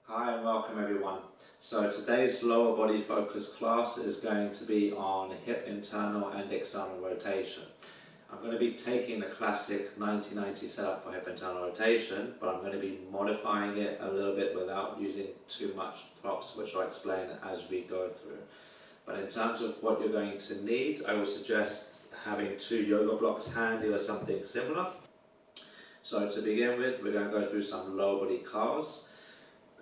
Hi and welcome everyone. So today's lower body focus class is going to be on hip internal and external rotation. I'm going to be taking the classic 90-90 setup for hip internal rotation, but I'm going to be modifying it a little bit without using too much props, which I'll explain as we go through. But in terms of what you're going to need, I would suggest having 2 yoga blocks handy or something similar. So to begin with, we're going to go through some lower body CARs.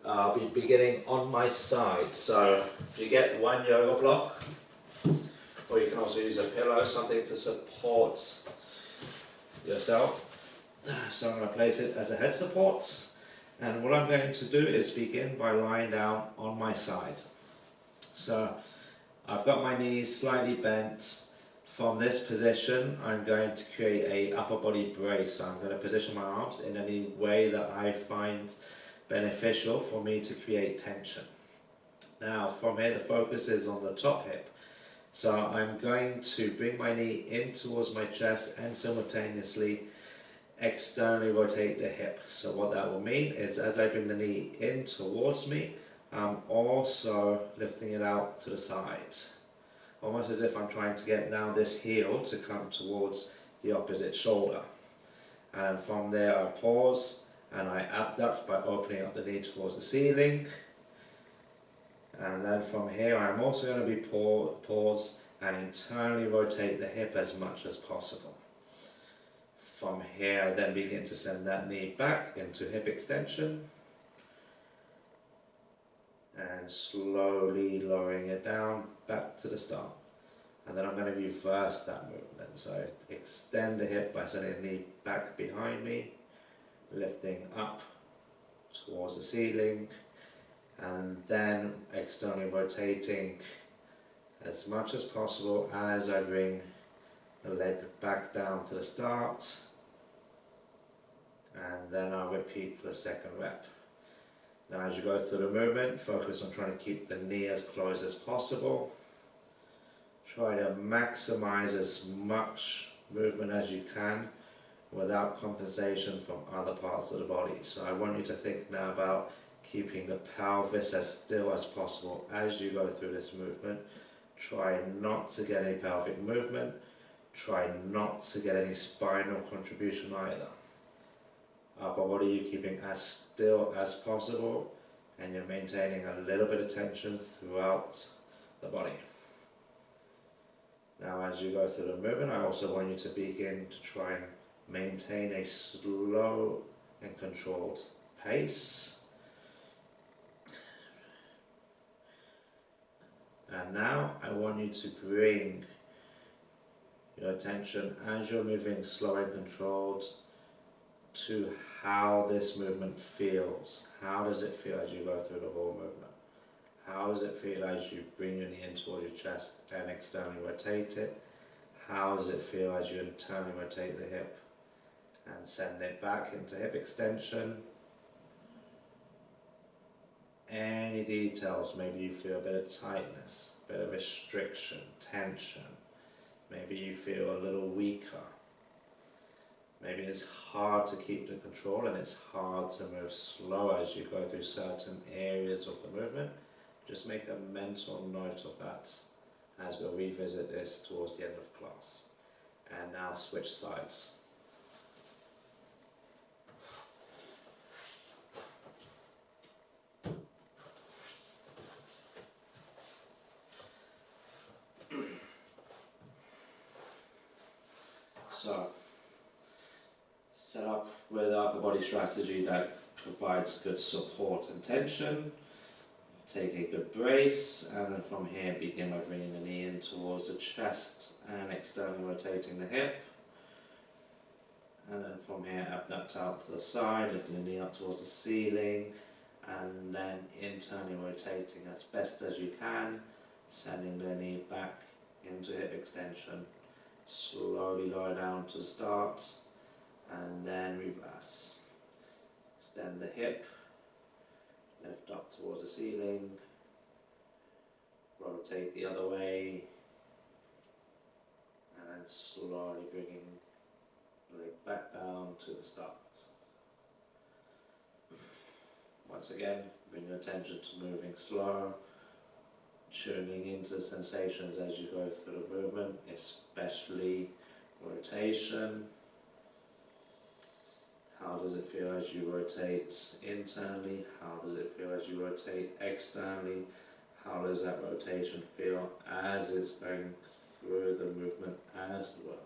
I'll be beginning on my side, so you get 1 yoga block, or you can also use a pillow, something to support yourself. So I'm going to place it as a head support, and what I'm going to do is begin by lying down on my side. So I've got my knees slightly bent. From this position, I'm going to create a upper body brace. So I'm going to position my arms in any way that I find beneficial for me to create tension. Now from here the focus is on the top hip, so I'm going to bring my knee in towards my chest and simultaneously externally rotate the hip. So what that will mean is as I bring the knee in towards me, I'm also lifting it out to the side, almost as if I'm trying to get down this heel to come towards the opposite shoulder. And from there I pause and I abduct by opening up the knee towards the ceiling. And then from here I'm also going to be pause and internally rotate the hip as much as possible. From here I then begin to send that knee back into hip extension and slowly lowering it down back to the start. And then I'm going to reverse that movement. So extend the hip by sending the knee back behind me, lifting up towards the ceiling, and then externally rotating as much as possible as I bring the leg back down to the start, and then I'll repeat for the second rep. Now as you go through the movement, focus on trying to keep the knee as close as possible. Try to maximize as much movement as you can without compensation from other parts of the body. So I want you to think now about keeping the pelvis as still as possible as you go through this movement. Try not to get any pelvic movement. Try not to get any spinal contribution either. Upper body you're keeping as still as possible, and you're maintaining a little bit of tension throughout the body. Now as you go through the movement, I also want you to begin to try and maintain a slow and controlled pace. And now I want you to bring your attention as you're moving slow and controlled to how this movement feels. How does it feel as you go through the whole movement? How does it feel as you bring your knee in towards your chest and externally rotate it? How does it feel as you internally rotate the hip and send it back into hip extension? Any details, maybe you feel a bit of tightness, a bit of restriction, tension. Maybe you feel a little weaker. Maybe it's hard to keep the control and it's hard to move slow as you go through certain areas of the movement. Just make a mental note of that as we'll revisit this towards the end of class. And now switch sides. So, set up with an upper body strategy that provides good support and tension. Take a good brace, and then from here begin by bringing the knee in towards the chest and externally rotating the hip. And then from here abduct out to the side, lifting the knee up towards the ceiling, and then internally rotating as best as you can, sending the knee back into hip extension. Slowly lower down to the start, and then reverse. Extend the hip, lift up towards the ceiling, rotate the other way, and then slowly bringing the leg back down to the start. once again, bring your attention to moving slow, tuning into sensations as you go through the movement, especially rotation. How does it feel as you rotate internally? How does it feel as you rotate externally? How does that rotation feel as it's going through the movement as well?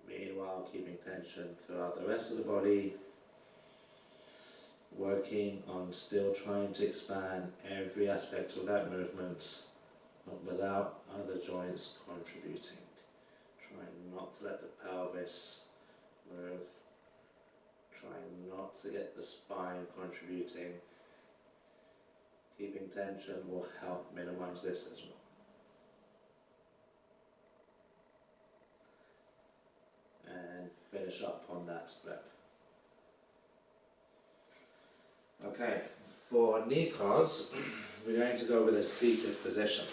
Meanwhile, keeping tension throughout the rest of the body, working on still trying to expand every aspect of that movement, but without other joints contributing. Trying not to let the pelvis move, trying not to get the spine contributing. Keeping tension will help minimize this as well. And finish up on that rep. Okay, for knee CARs, we're going to go with a seated position.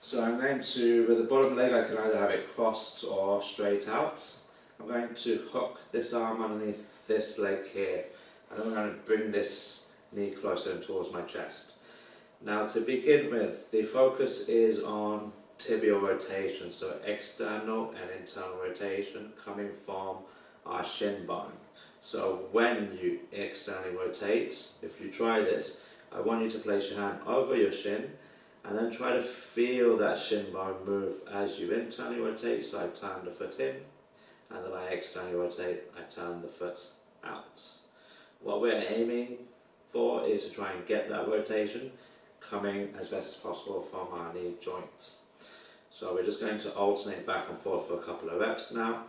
So I'm going to, with the bottom leg, I can either have it crossed or straight out. I'm going to hook this arm underneath this leg here, and I'm going to bring this knee closer towards my chest. Now to begin with, the focus is on tibial rotation, so external and internal rotation coming from our shin bone. So when you externally rotate, if you try this, I want you to place your hand over your shin and then try to feel that shin bone move as you internally rotate. So I turn the foot in, and then I externally rotate, I turn the foot out. What we're aiming for is to try and get that rotation coming as best as possible from our knee joint. So we're just going to alternate back and forth for a couple of reps now.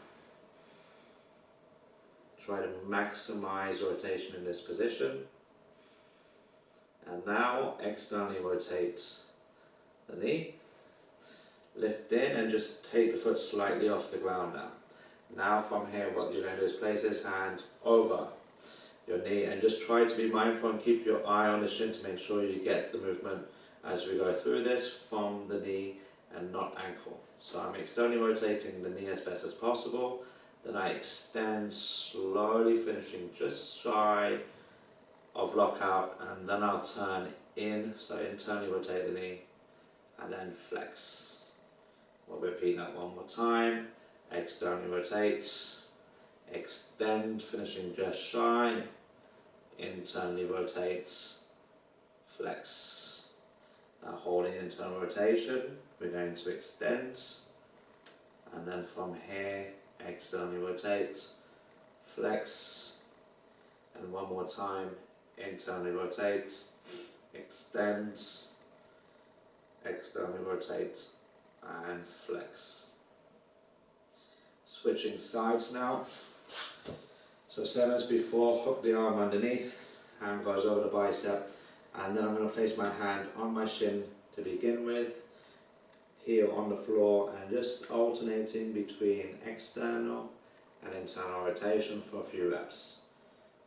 Try to maximize rotation in this position. And now externally rotate the knee. Lift in and just take the foot slightly off the ground now. Now from here, what you're going to do is place this hand over your knee and just try to be mindful and keep your eye on the shin to make sure you get the movement as we go through this from the knee and not ankle. So I'm externally rotating the knee as best as possible. Then I extend slowly, finishing just shy of lockout, and then I'll turn in, so internally rotate the knee, and then flex. We'll repeat that one more time. Externally rotate, extend, finishing just shy, internally rotate, flex. Now holding internal rotation, we're going to extend, and then from here, externally rotate, flex, and one more time, internally rotate, extend, externally rotate, and flex. Switching sides now. So same as before, hook the arm underneath, hand goes over the bicep, and then I'm going to place my hand on my shin to begin with, heel on the floor, and just alternating between external and internal rotation for a few reps.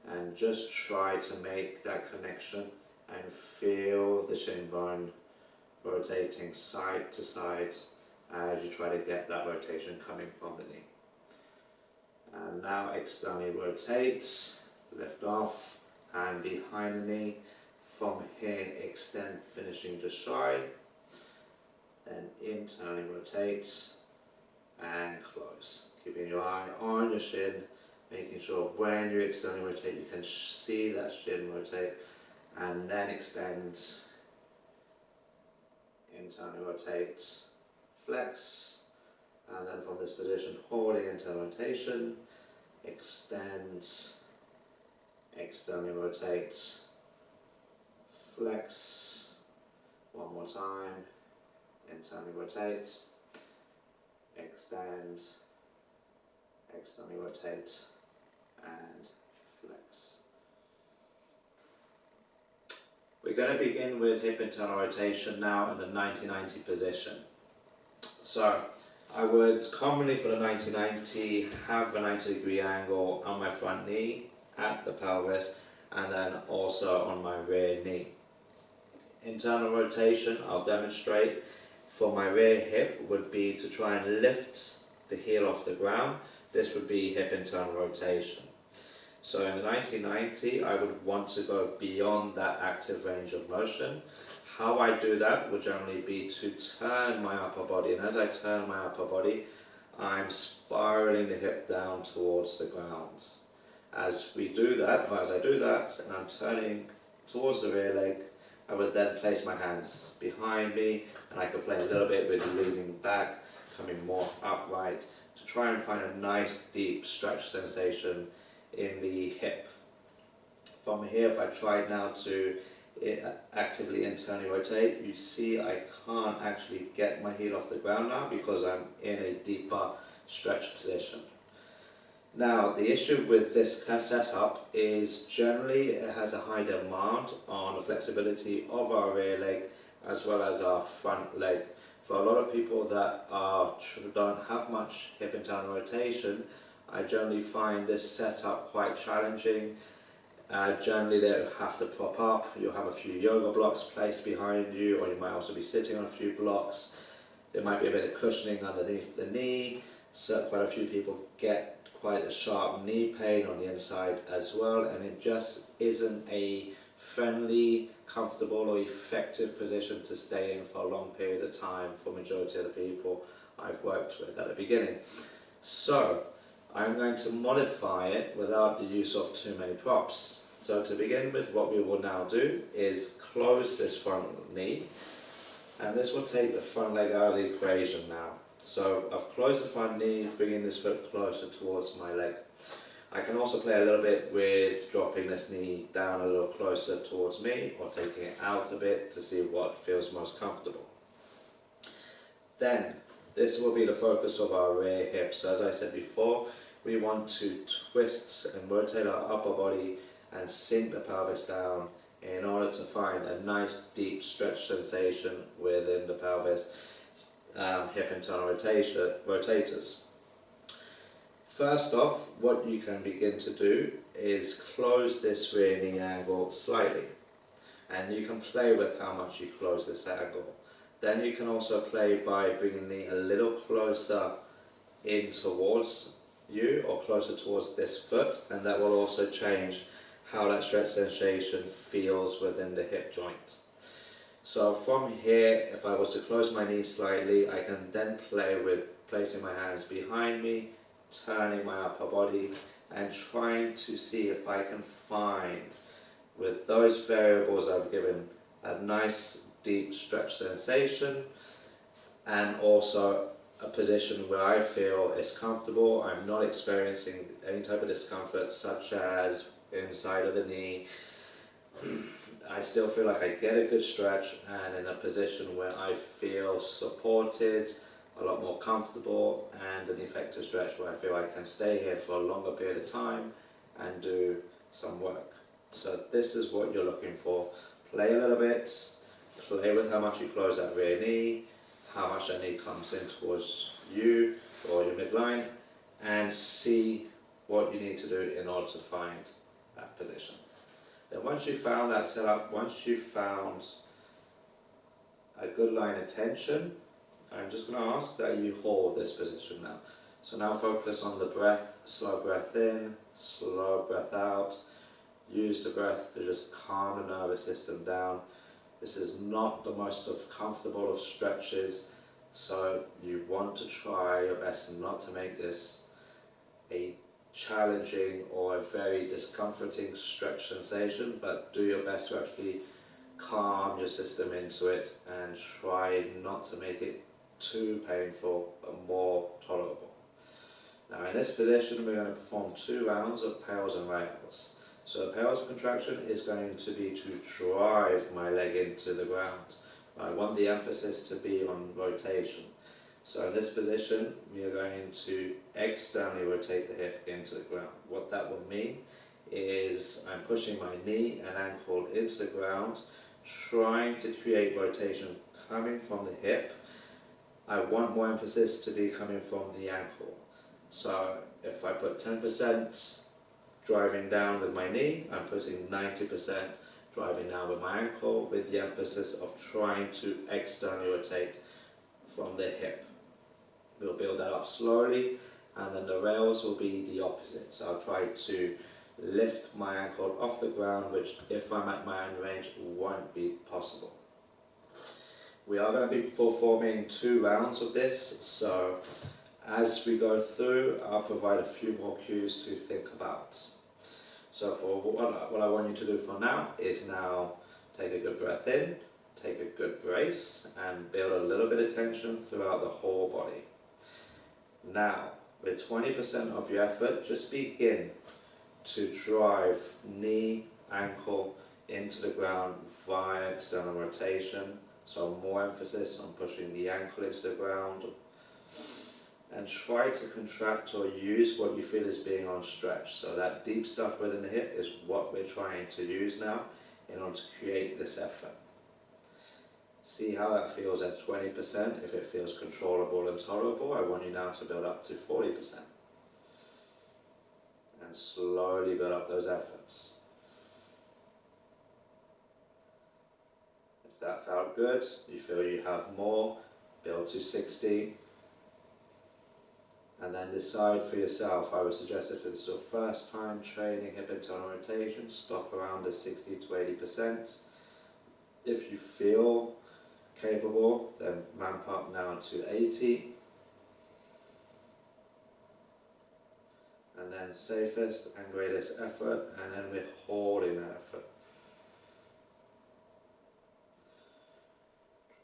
And just try to make that connection and feel the shin bone rotating side to side as you try to get that rotation coming from the knee. And now externally rotate, lift off, hand behind the knee. From here, extend, finishing just shy. Then internally rotate and close. Keeping your eye on your shin, making sure when you externally rotate, you can see that shin rotate, and then extend, internally rotate, flex, and then from this position, holding internal rotation, extend, externally rotate, flex, one more time, internally rotate, extend, externally rotate, and flex. We're going to begin with hip internal rotation now in the 90-90 position. So I would commonly for the 90-90 have a 90-degree angle on my front knee at the pelvis, and then also on my rear knee. Internal rotation, I'll demonstrate for my rear hip, would be to try and lift the heel off the ground, this would be hip internal rotation. So in the 1990, I would want to go beyond that active range of motion. How I do that would generally be to turn my upper body, and as I turn my upper body, I'm spiraling the hip down towards the ground. As we do that, or as I do that, and I'm turning towards the rear leg, I would then place my hands behind me, and I could play a little bit with leaning back, coming more upright, to try and find a nice deep stretch sensation in the hip. From here, if I try now to actively internally rotate, you see I can't actually get my heel off the ground now because I'm in a deeper stretch position. Now, the issue with this setup is generally it has a high demand on the flexibility of our rear leg as well as our front leg. For a lot of people that don't have much hip internal rotation, I generally find this setup quite challenging. Generally they have to prop up, you'll have a few yoga blocks placed behind you, or you might also be sitting on a few blocks. There might be a bit of cushioning underneath the knee, so quite a few people get quite a sharp knee pain on the inside as well, and it just isn't a friendly, comfortable or effective position to stay in for a long period of time for majority of the people I've worked with at the beginning. So I'm going to modify it without the use of too many props. So to begin with, what we will now do is close this front knee, and this will take the front leg out of the equation now. So I've closed the front knee, bringing this foot closer towards my leg. I can also play a little bit with dropping this knee down a little closer towards me, or taking it out a bit to see what feels most comfortable. Then this will be the focus of our rear hip. So as I said before, we want to twist and rotate our upper body and sink the pelvis down in order to find a nice deep stretch sensation within the pelvis, hip internal rotators. First off, what you can begin to do is close this rear knee angle slightly, and you can play with how much you close this angle. Then you can also play by bringing the knee a little closer in towards you, or closer towards this foot, and that will also change how that stretch sensation feels within the hip joint. So from here, if I was to close my knee slightly, I can then play with placing my hands behind me, turning my upper body, and trying to see if I can find, with those variables I've given, a nice deep stretch sensation, and also a position where I feel is comfortable. I'm not experiencing any type of discomfort, such as inside of the knee. I still feel like I get a good stretch, and in a position where I feel supported, a lot more comfortable, and an effective stretch where I feel I can stay here for a longer period of time and do some work. So this is what you're looking for. Play a little bit, play with how much you close that rear knee, how much that knee comes in towards you or your midline, and see what you need to do in order to find that position. Then once you've found that setup, once you've found a good line of tension, I'm just going to ask that you hold this position now. So now focus on the breath, slow breath in, slow breath out. Use the breath to just calm the nervous system down. This is not the most comfortable of stretches, so you want to try your best not to make this a challenging or a very discomforting stretch sensation, but do your best to actually calm your system into it and try not to make it too painful but more tolerable. Now in this position we're going to perform 2 rounds of PAILS and rails. So the PAILS contraction is going to be to drive my leg into the ground. I want the emphasis to be on rotation. So in this position, we are going to externally rotate the hip into the ground. What that will mean is I'm pushing my knee and ankle into the ground, trying to create rotation coming from the hip. I want more emphasis to be coming from the ankle. So if I put 10% driving down with my knee, I'm putting 90% driving down with my ankle, with the emphasis of trying to externally rotate from the hip. We'll build that up slowly, and then the rails will be the opposite. So I'll try to lift my ankle off the ground, which if I'm at my own range won't be possible. We are going to be performing 2 rounds of this, so as we go through, I'll provide a few more cues to think about. So for what I want you to do for now is now take a good breath in, take a good brace, and build a little bit of tension throughout the whole body. Now, with 20% of your effort, just begin to drive knee, ankle into the ground via external rotation. So more emphasis on pushing the ankle into the ground, and try to contract or use what you feel is being on stretch. So that deep stuff within the hip is what we're trying to use now in order to create this effort. See how that feels at 20%. If it feels controllable and tolerable, I want you now to build up to 40%. And slowly build up those efforts. If that felt good, you feel you have more, build to 60. And then decide for yourself. I would suggest if it's your first time training hip internal rotation, stop around at 60 to 80%. If you feel capable, then ramp up now to 80. And then safest and greatest effort, and then we're holding that effort.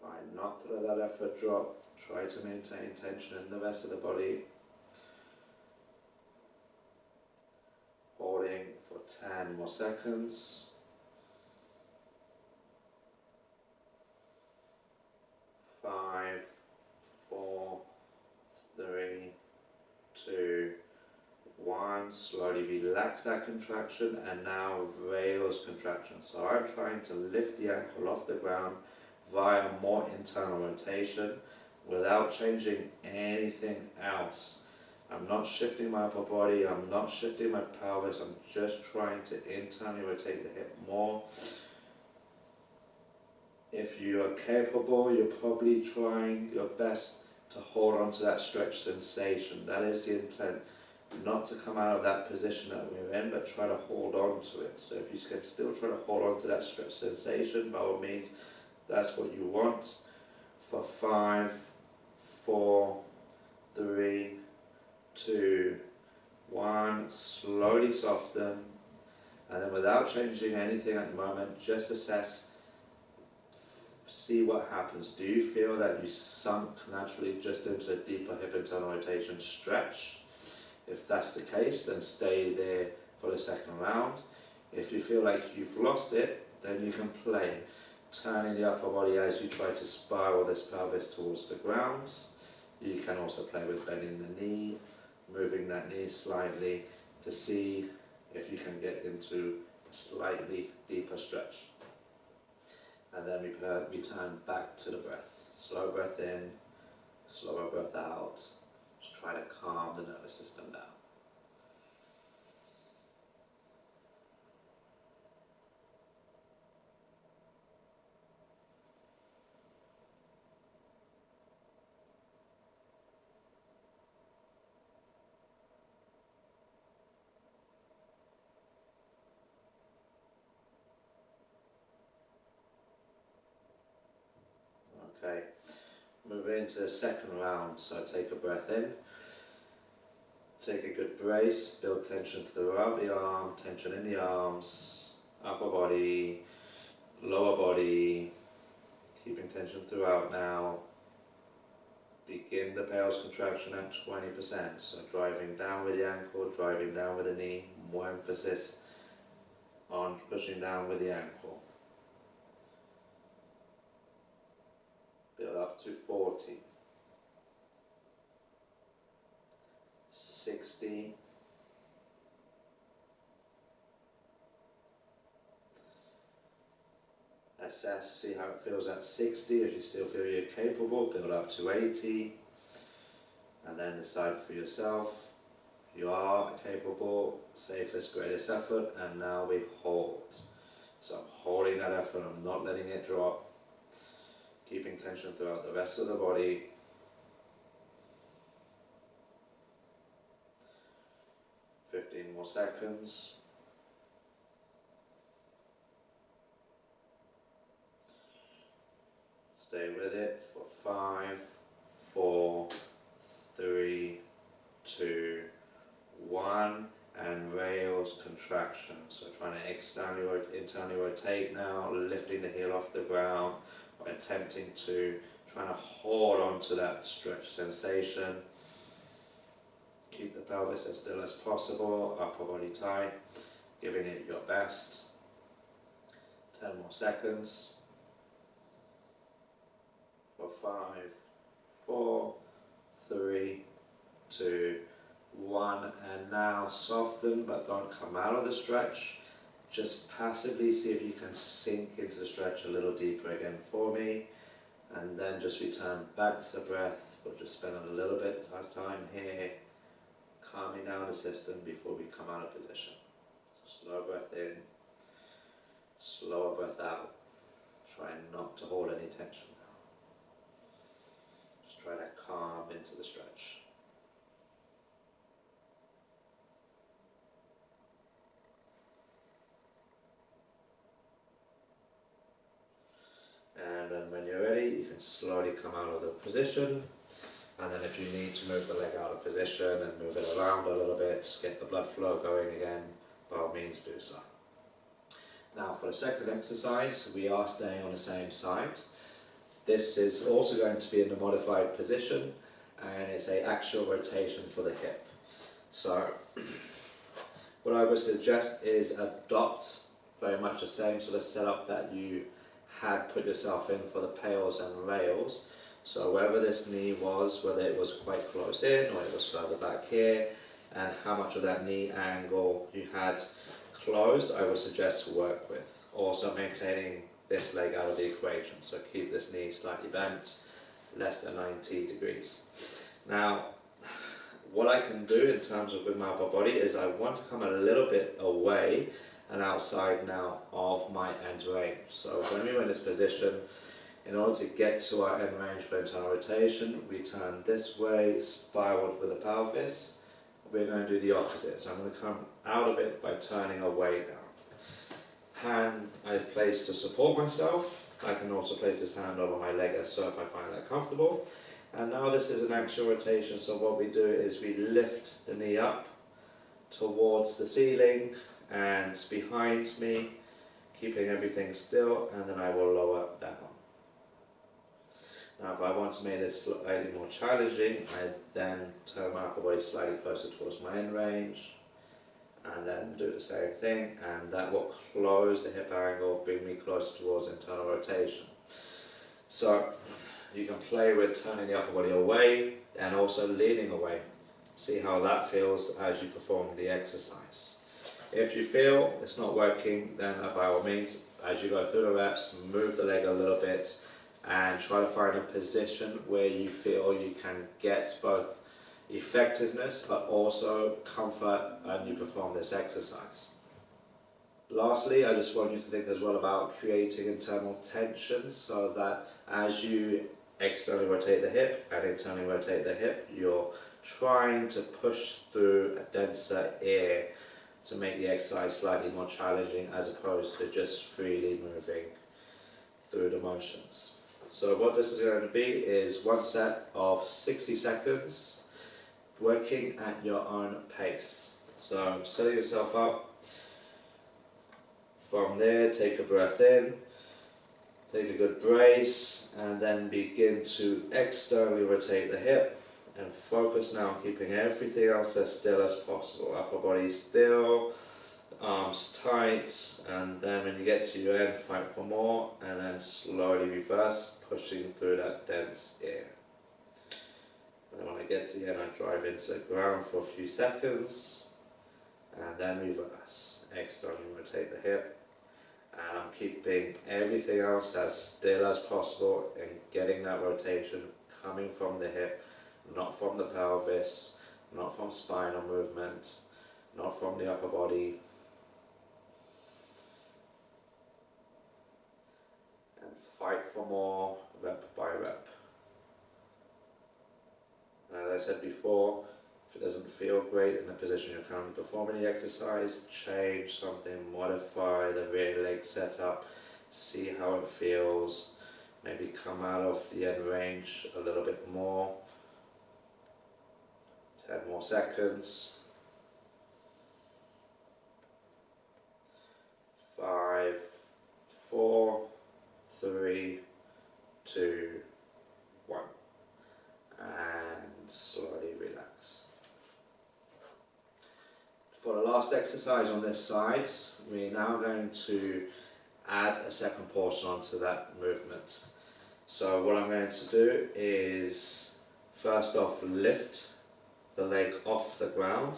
Try not to let that effort drop. Try to maintain tension in the rest of the body. Holding for 10 more seconds. 5, 4, 3, 2, 1. Slowly relax that contraction, and now rails contraction. So I'm trying to lift the ankle off the ground via more internal rotation without changing anything else. I'm not shifting my upper body, I'm not shifting my pelvis, I'm just trying to internally rotate the hip more. If you are capable, you're probably trying your best to hold on to that stretch sensation. That is the intent. Not to come out of that position that we're in, but try to hold on to it. So if you can still try to hold on to that stretch sensation, by all means, that's what you want. For 5, 4, 3, 2, 1, slowly soften, and then without changing anything at the moment, just assess, see what happens. Do you feel that you sunk naturally just into a deeper hip internal rotation stretch? If that's the case, then stay there for the second round. If you feel like you've lost it, then you can play, turning the upper body as you try to spiral this pelvis towards the ground. You can also play with bending the knee, moving that knee slightly to see if you can get into a slightly deeper stretch. And then we return back to the breath. Slow breath in, slower breath out. Just try to calm the nervous system down. Okay, move into the second round. So take a breath in, take a good brace, build tension throughout the arm, tension in the arms, upper body, lower body, keeping tension throughout now. Begin the PAILS contraction at 20%, so driving down with the ankle, driving down with the knee, more emphasis on pushing down with the ankle. Build up to 40, 60, assess, see how it feels at 60. If you still feel you're capable, build up to 80, and then decide for yourself, you are capable, safest, greatest effort, and now we hold. So I'm holding that effort, I'm not letting it drop, keeping tension throughout the rest of the body. 15 more seconds. Stay with it for 5, 4, 3, 2, 1, and rails contraction. So trying to internally rotate now, lifting the heel off the ground, or attempting to trying to hold on to that stretch sensation. Keep the pelvis as still as possible, upper body tight, giving it your best. 10 more seconds. For 5, 4, 3, 2, 1, and now soften, but don't come out of the stretch. Just passively see if you can sink into the stretch a little deeper again for me, and then just return back to the breath. We'll just spend a little bit of time here, calming down the system before we come out of position. Slow breath in, slower breath out. Try not to hold any tension now. Just try to calm into the stretch. And then when you're ready, you can slowly come out of the position. And then if you need to move the leg out of position and move it around a little bit, get the blood flow going again, by all means do so. Now for the second exercise, we are staying on the same side. This is also going to be in the modified position, and it's an axial rotation for the hip. So what I would suggest is adopt very much the same sort of setup that you had put yourself in for the PAILS and rails. So wherever this knee was, whether it was quite close in or it was further back here, and how much of that knee angle you had closed, I would suggest work with. Also maintaining this leg out of the equation, so keep this knee slightly bent, less than 90 degrees. Now, what I can do in terms of with my upper body is I want to come a little bit away and outside now of my end range. So when we were in this position, in order to get to our end range for internal rotation, we turn this way, spiraled with the pelvis. We're going to do the opposite. So I'm going to come out of it by turning away now. Hand I place to support myself. I can also place this hand over my leg as so if I find that comfortable. And now this is an axial rotation, so what we do is we lift the knee up towards the ceiling and behind me, keeping everything still, and then I will lower down. Now if I want to make this slightly more challenging, I then turn my upper body slightly closer towards my end range, and then do the same thing, and that will close the hip angle, bring me closer towards internal rotation. So you can play with turning the upper body away and also leaning away. See how that feels as you perform the exercise. If you feel it's not working, then by all means, as you go through the reps, move the leg a little bit and try to find a position where you feel you can get both effectiveness but also comfort and you perform this exercise. Lastly, I just want you to think as well about creating internal tension, so that as you externally rotate the hip and internally rotate the hip, you're trying to push through a denser ear to make the exercise slightly more challenging as opposed to just freely moving through the motions. So what this is going to be is one set of 60 seconds working at your own pace. So setting yourself up. From there, take a breath in, take a good brace, and then begin to externally rotate the hip and focus now on keeping everything else as still as possible. Upper body still, arms tight, and then when you get to your end, fight for more, and then slowly reverse, pushing through that dense air. And then when I get to the end, I drive into the ground for a few seconds, and then reverse. Externally rotate the hip, and I'm keeping everything else as still as possible and getting that rotation coming from the hip, not from the pelvis, not from spinal movement, not from the upper body. And fight for more, rep by rep. And as I said before, if If it doesn't feel great in the position you're currently performing the exercise, change something, modify the rear leg setup, see how it feels, maybe come out of the end range a little bit more. 10 more seconds. 5, 4, 3, 2, 1. And slowly relax. For the last exercise on this side, we're now going to add a second portion onto that movement. So what I'm going to do is first off lift the leg off the ground,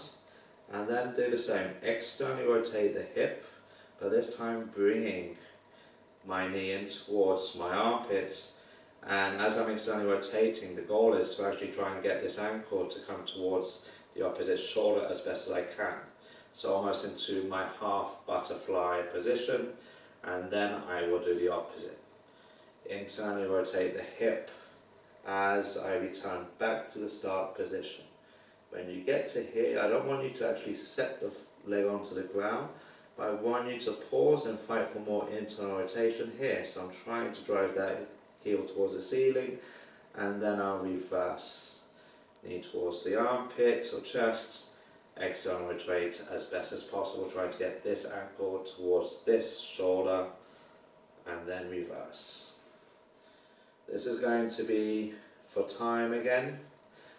and then do the same. Externally rotate the hip, but this time bringing my knee in towards my armpit. And as I'm externally rotating, the goal is to actually try and get this ankle to come towards the opposite shoulder as best as I can. So almost into my half butterfly position, and then I will do the opposite. Internally rotate the hip as I return back to the start position. When you get to here, I don't want you to actually set the leg onto the ground, but I want you to pause and fight for more internal rotation here. So I'm trying to drive that heel towards the ceiling, and then I'll reverse. Knee towards the armpit or chest, external rotate as best as possible, trying to get this ankle towards this shoulder, and then reverse. This is going to be for time again.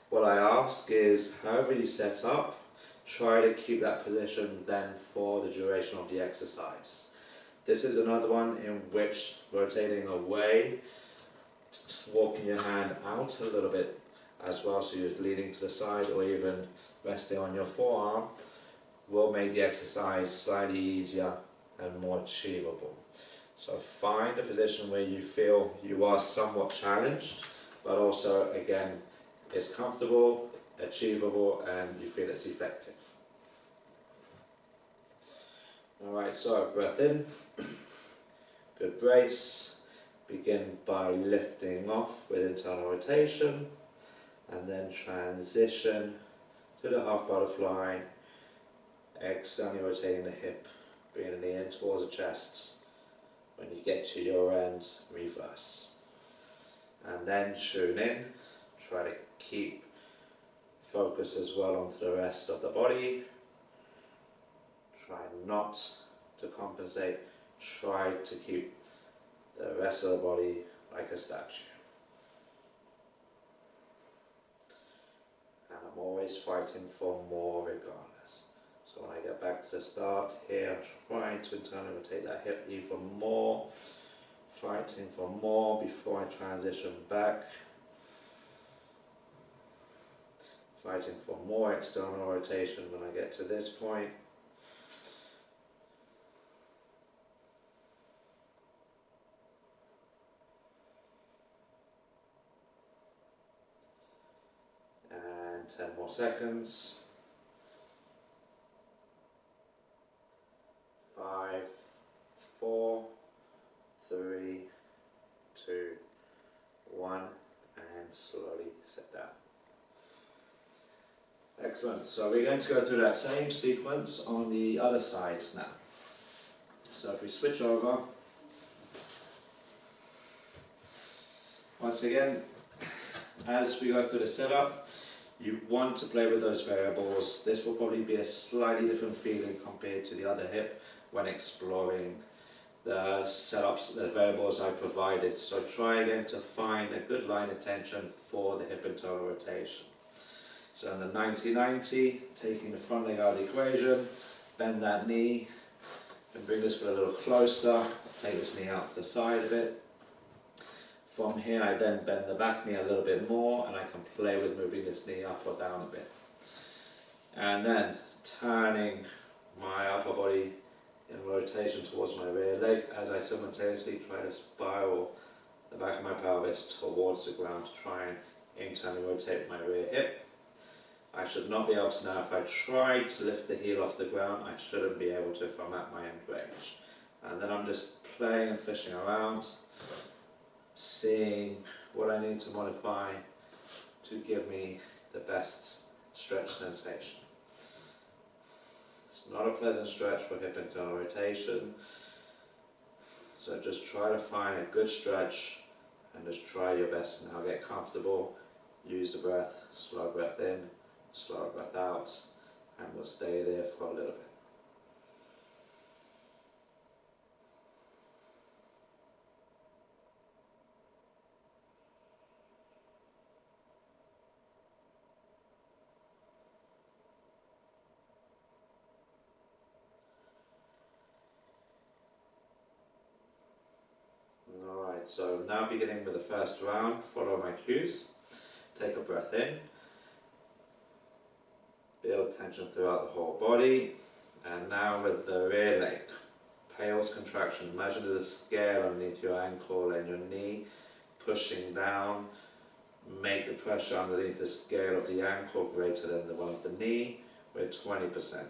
What I ask is, however you set up, try to keep that position then for the duration of the exercise. This is another one in which rotating away, walking your hand out a little bit as well, so you're leaning to the side or even resting on your forearm, will make the exercise slightly easier and more achievable. So find a position where you feel you are somewhat challenged, but also again it's comfortable, achievable, and you feel it's effective. Alright, so breath in, good brace. Begin by lifting off with internal rotation, and then transition to the half butterfly, externally rotating the hip, bringing the knee in towards the chest. When you get to your end, reverse. And then tune in, try to keep focus as well onto the rest of the body. Try not to compensate, try to keep the rest of the body like a statue. And I'm always fighting for more regardless. So when I get back to the start here, I'm trying to internally rotate that hip even more, fighting for more before I transition back. Fighting for more external rotation when I get to this point. And 10 more seconds. 5, 4, 3, 2, 1, and slowly sit down. Excellent, so we're going to go through that same sequence on the other side now. So if we switch over, once again, as we go through the setup, you want to play with those variables. This will probably be a slightly different feeling compared to the other hip when exploring the setups, the variables I provided. So try again to find a good line of tension for the hip internal rotation. So in the 90-90, taking the front leg out of the equation, bend that knee, and bring this foot a little closer, take this knee out to the side a bit. From here I then bend the back knee a little bit more, and I can play with moving this knee up or down a bit. And then turning my upper body in rotation towards my rear leg as I simultaneously try to spiral the back of my pelvis towards the ground to try and internally rotate my rear hip. I should not be able to now, if I try to lift the heel off the ground, I shouldn't be able to if I'm at my end range. And then I'm just playing and fishing around, seeing what I need to modify to give me the best stretch sensation. It's not a pleasant stretch for hip internal rotation, so just try to find a good stretch and just try your best. Now get comfortable, use the breath, slow breath in, slow breath out, and we'll stay there for a little bit. Alright, so now beginning with the first round, follow my cues. Take a breath in, build tension throughout the whole body, and now with the rear leg, PAILS contraction. Imagine the scale underneath your ankle and your knee pushing down. Make the pressure underneath the scale of the ankle greater than the one of the knee with 20%.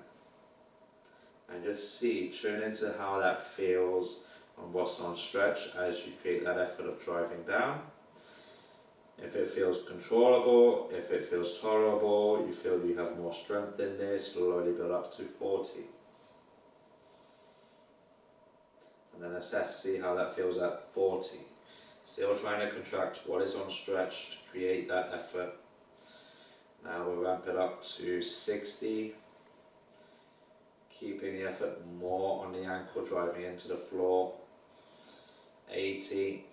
And just see, tune into how that feels and what's on stretch as you create that effort of driving down. If it feels controllable, if it feels tolerable, you feel you have more strength in there, slowly build up to 40. And then assess, see how that feels at 40. Still trying to contract what is on stretch to create that effort. Now we'll ramp it up to 60. Keeping the effort more on the ankle, driving into the floor. 80.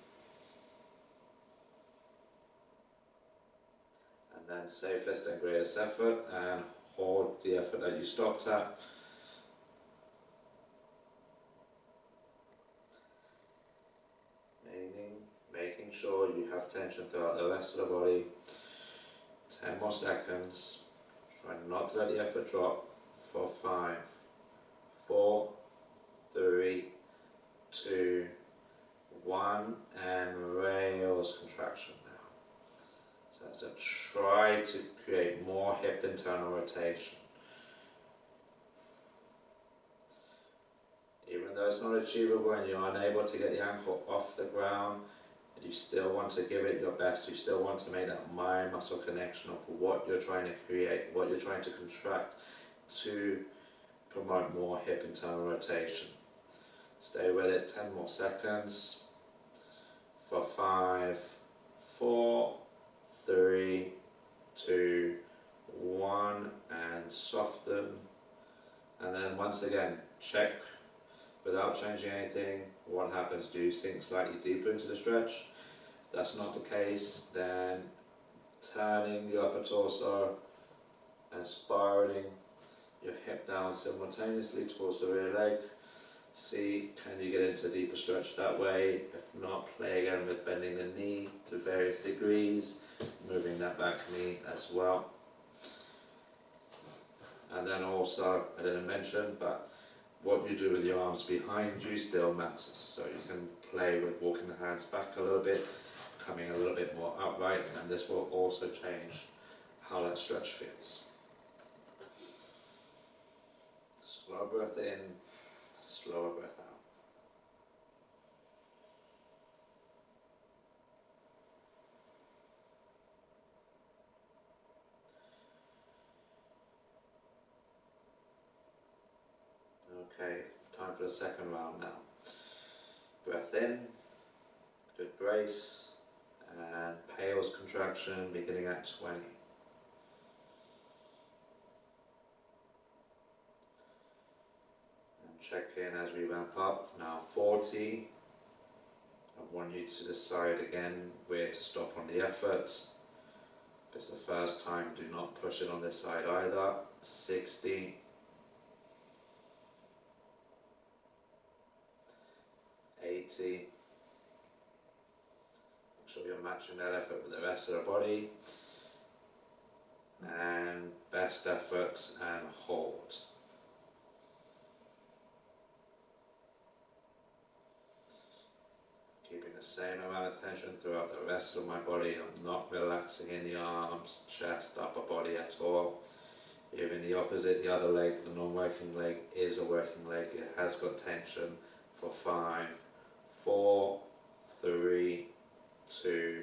And then safest and greatest effort, and hold the effort that you stopped at. Making sure you have tension throughout the rest of the body. 10 more seconds. Try not to let the effort drop. For 5, 4, 3, 2, 1, and rails contraction now. So try to create more hip internal rotation. Even though it's not achievable and you're unable to get the ankle off the ground, you still want to give it your best. You still want to make that mind muscle connection of what you're trying to create, what you're trying to contract to promote more hip internal rotation. Stay with it, 10 more seconds. For 5, 4, 3, 2, 1, and soften. And then once again, check without changing anything, what happens? Do you sink slightly deeper into the stretch? If that's not the case, then turning the upper torso and spiraling your hip down simultaneously towards the rear leg. See, can you get into deeper stretch that way? If not, play again with bending the knee to various degrees, moving that back knee as well. And then also, I didn't mention, but what you do with your arms behind you still matters. So you can play with walking the hands back a little bit, coming a little bit more upright, and this will also change how that stretch feels. Slow breath in, slower breath out. Okay, time for the second round now. Breath in, good brace, and PAILS contraction beginning at 20. And check in as we ramp up. Now 40. I want you to decide again where to stop on the effort. If it's the first time, do not push it on this side either. 60. 80. Make sure you're matching that effort with the rest of the body. And best efforts and hold. Keeping the same amount of tension throughout the rest of my body. I'm not relaxing in the arms, chest, upper body at all. Even the opposite, the other leg, the non-working leg is a working leg. It has got tension for 5, 4, 3, 2,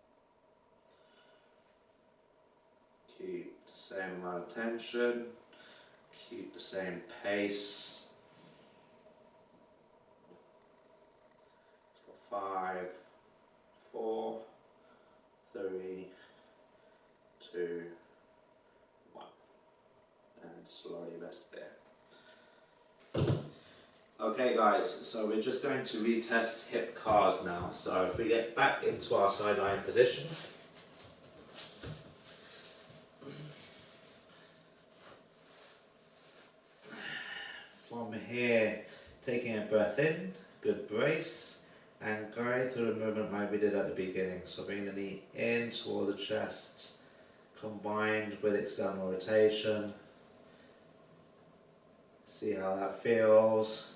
Keep the same amount of tension, keep the same pace. For 5, 4, 3, 2, 1. And slowly rest there. Okay guys, so we're just going to retest hip CARs now. So if we get back into our sideline position, from here, taking a breath in, good brace, and going through the movement like we did at the beginning. So bringing the knee in towards the chest, combined with external rotation. See how that feels.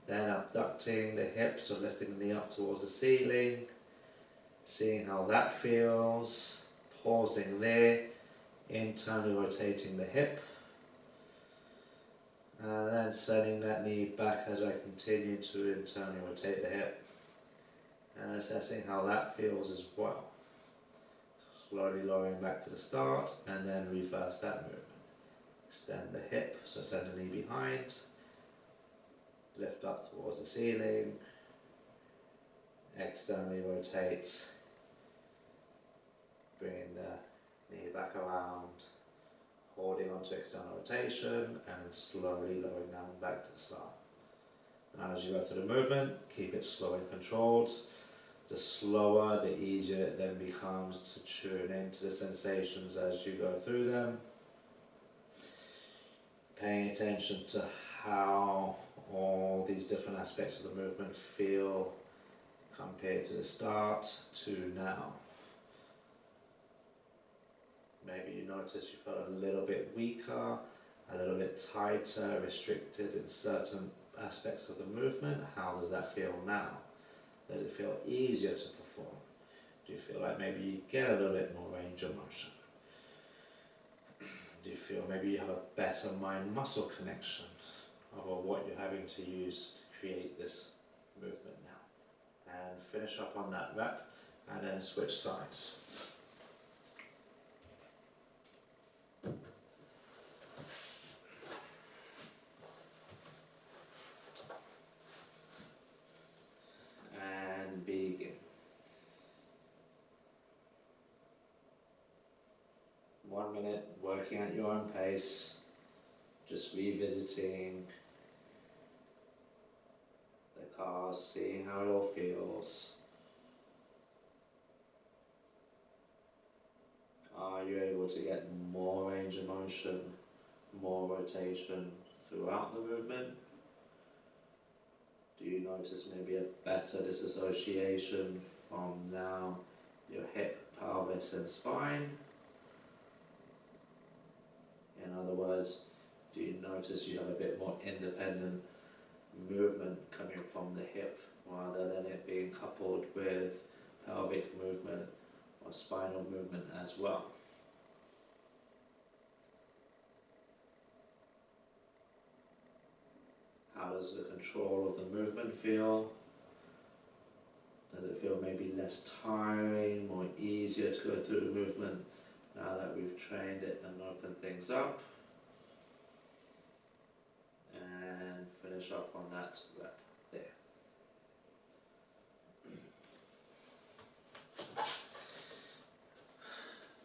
Then abducting the hips, so lifting the knee up towards the ceiling. Seeing how that feels. Pausing there, internally rotating the hip. And then sending that knee back as I continue to internally rotate the hip. And assessing how that feels as well. Slowly lowering back to the start and then reverse that movement. Extend the hip, so send the knee behind. Lift up towards the ceiling. Externally rotate. Bringing the knee back around. Holding onto external rotation and slowly lowering down back to the start. Now as you go through the movement, keep it slow and controlled. The slower, the easier it then becomes to tune into the sensations as you go through them. Paying attention to how all these different aspects of the movement feel compared to the start to now. Maybe you notice you felt a little bit weaker, a little bit tighter, restricted in certain aspects of the movement. How does that feel now? Does it feel easier to perform? Do you feel like maybe you get a little bit more range of motion? Do you feel maybe you have a better mind-muscle connection over what you're having to use to create this movement now? And finish up on that rep and then switch sides. And begin. 1 minute, working at your own pace, just revisiting the CARs, seeing how it all feels. Are you able to get more range of motion, more rotation throughout the movement? Do you notice maybe a better disassociation from now your hip, pelvis and spine? In other words, do you notice you have a bit more independent movement coming from the hip rather than it being coupled with pelvic movement or spinal movement as well? How does the control of the movement feel? Does it feel maybe less tiring, more easier to go through the movement now that we've trained it and opened things up? And finish up on that rep there.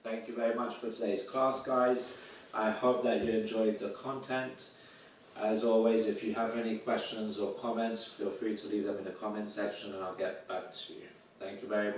Thank you very much for today's class, guys. I hope that you enjoyed the content. As always, if you have any questions or comments, feel free to leave them in the comment section and I'll get back to you. Thank you very much.